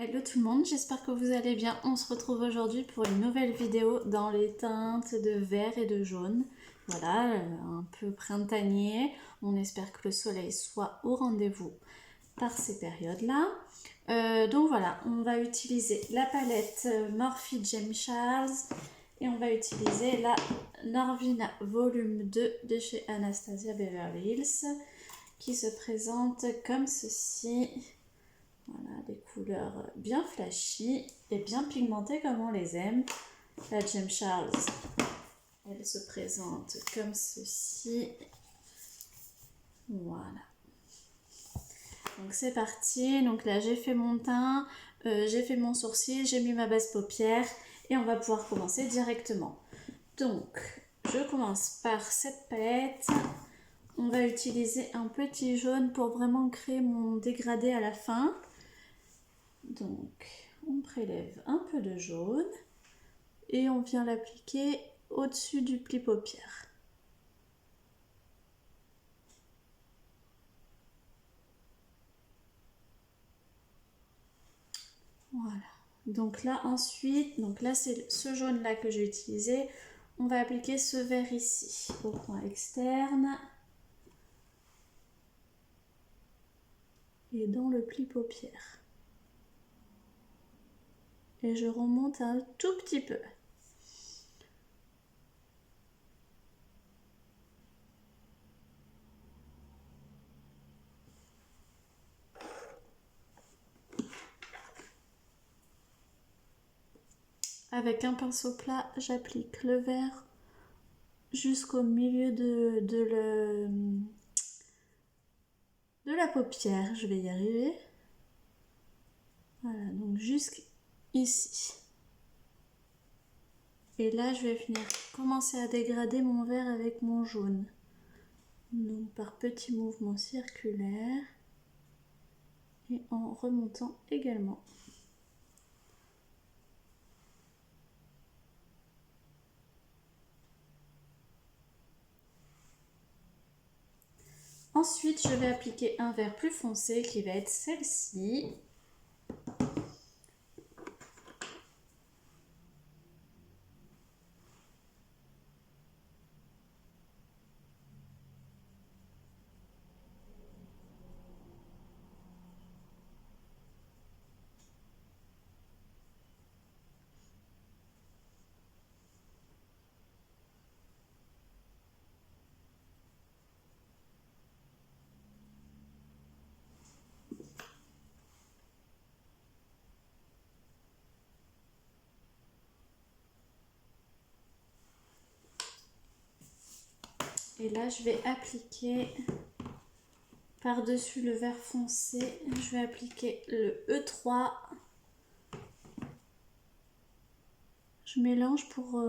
Hello tout le monde, j'espère que vous allez bien. On se retrouve aujourd'hui pour une nouvelle vidéo dans les teintes de vert et de jaune. Voilà, un peu printanier. On espère que le soleil soit au rendez-vous par ces périodes-là. Donc voilà, on va utiliser la palette Morphe James Charles et on va utiliser la Norvina Volume 2 de chez Anastasia Beverly Hills qui se présente comme ceci. Voilà, des couleurs bien flashy et bien pigmentées comme on les aime. La James Charles, elle se présente comme ceci. Voilà. Donc c'est parti. Donc là j'ai fait mon teint, j'ai fait mon sourcil, j'ai mis ma base paupière et on va pouvoir commencer directement. Donc je commence par cette palette. On va utiliser un petit jaune pour vraiment créer mon dégradé à la fin. Donc, on prélève un peu de jaune et on vient l'appliquer au-dessus du pli paupière. Voilà. Donc là, ensuite, c'est ce jaune-là que j'ai utilisé. On va appliquer ce vert ici, au coin externe. Et dans le pli paupière. Et je remonte un tout petit peu. Avec un pinceau plat, j'applique le vert jusqu'au milieu de la paupière. Je vais y arriver. Voilà, donc jusqu'ici. Et là, je vais venir commencer à dégrader mon vert avec mon jaune. Donc par petits mouvements circulaires et en remontant également. Ensuite, je vais appliquer un vert plus foncé qui va être celle-ci. Et là, je vais appliquer par-dessus le vert foncé, je vais appliquer le E3. Je mélange pour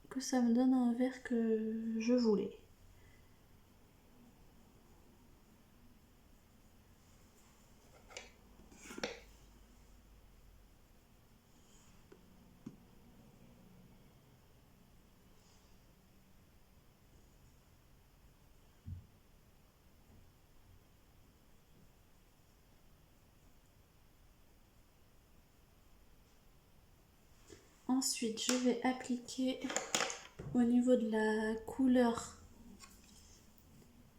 que ça me donne un vert que je voulais. Ensuite, je vais appliquer au niveau de la couleur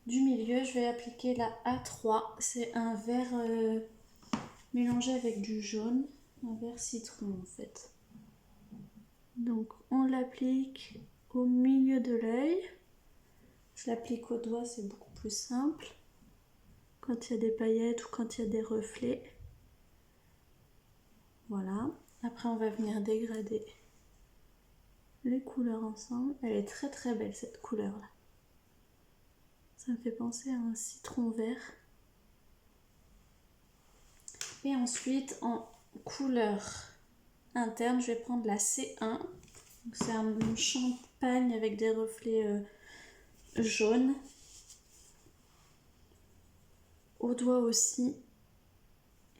du milieu, je vais appliquer la A3. C'est un vert mélangé avec du jaune, un vert citron en fait. Donc on l'applique au milieu de l'œil. Je l'applique au doigt, c'est beaucoup plus simple. Quand il y a des paillettes ou quand il y a des reflets. Voilà. Après on va venir dégrader les couleurs ensemble. Elle est très très belle cette couleur là. Ça me fait penser à un citron vert. Et ensuite en couleur interne, je vais prendre la C1. C'est un champagne avec des reflets jaunes. Au doigt aussi.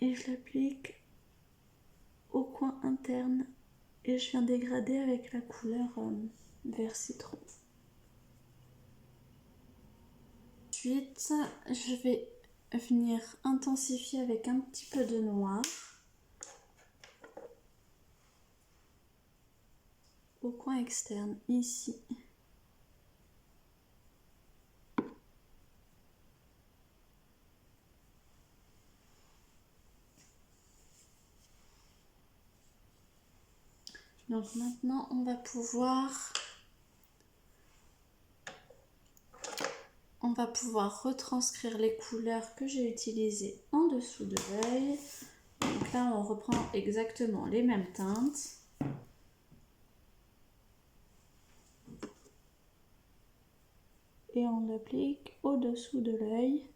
Et je l'applique au coin interne. Et je viens dégrader avec la couleur vert citron. Ensuite, je vais venir intensifier avec un petit peu de noir. au coin externe, ici. Donc maintenant, on va pouvoir retranscrire les couleurs que j'ai utilisées en dessous de l'œil. Donc là, on reprend exactement les mêmes teintes. Et on l'applique au-dessous de l'œil.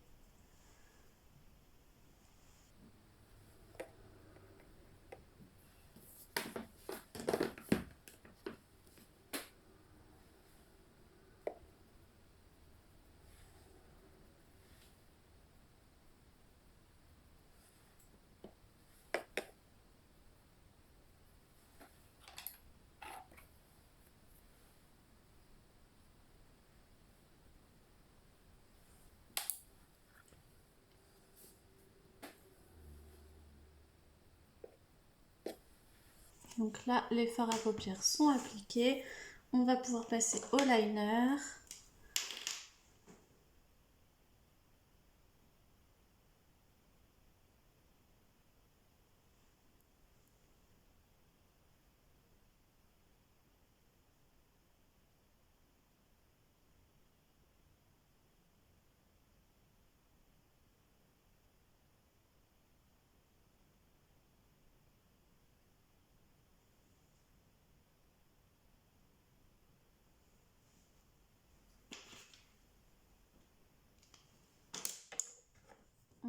Donc là, les fards à paupières sont appliqués. On va pouvoir passer au liner.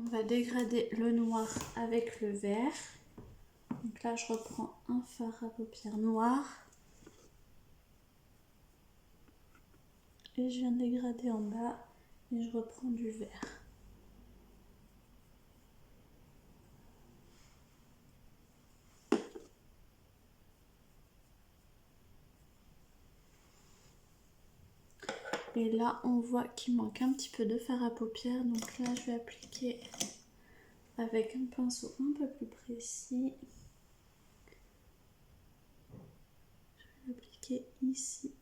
On va dégrader le noir avec le vert. Donc là, je reprends un fard à paupières noir. Et je viens dégrader en bas et je reprends du vert. Et là, on voit qu'il manque un petit peu de fard à paupières. Donc là, je vais appliquer avec un pinceau un peu plus précis. Je vais l'appliquer ici.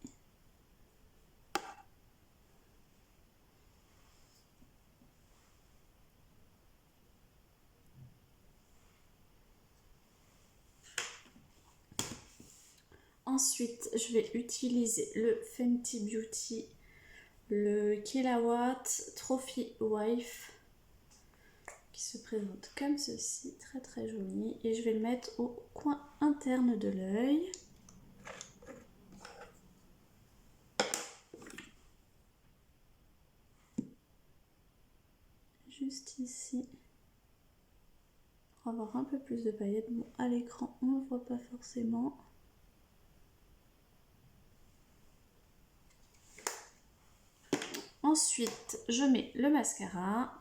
Ensuite, je vais utiliser le Fenty Beauty, le Killawatt Trophy Wife, qui se présente comme ceci, très très joli. Et je vais le mettre au coin interne de l'œil. Juste ici. Pour avoir un peu plus de paillettes. Bon, à l'écran, on ne le voit pas forcément. Ensuite, je mets le mascara.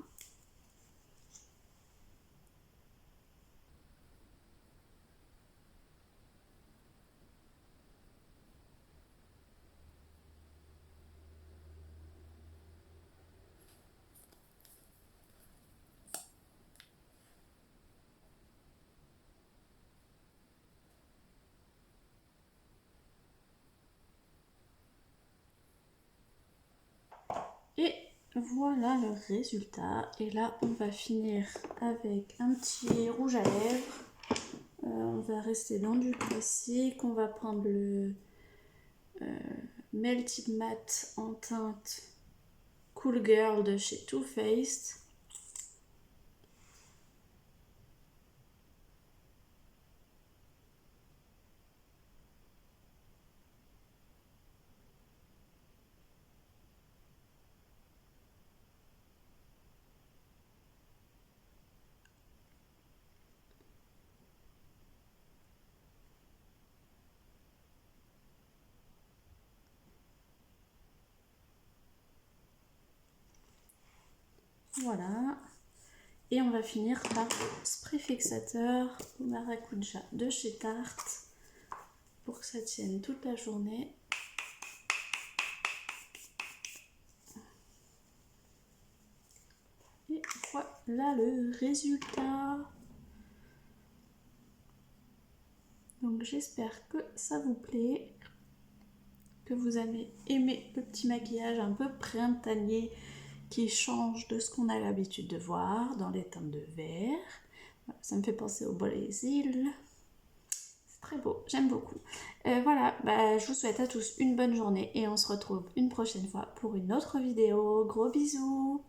Et voilà le résultat. Et là, on va finir avec un petit rouge à lèvres. On va rester dans du classique. On va prendre le Melted Matte en teinte Cool Girl de chez Too Faced. Voilà. Et on va finir par le spray fixateur Maracuja de chez Tarte pour que ça tienne toute la journée. Et voilà le résultat. Donc j'espère que ça vous plaît. que vous avez aimé le petit maquillage un peu printanier qui change de ce qu'on a l'habitude de voir dans les teintes de vert. Voilà, ça me fait penser au Brésil. C'est très beau, j'aime beaucoup. Voilà, je vous souhaite à tous une bonne journée et on se retrouve une prochaine fois pour une autre vidéo. Gros bisous!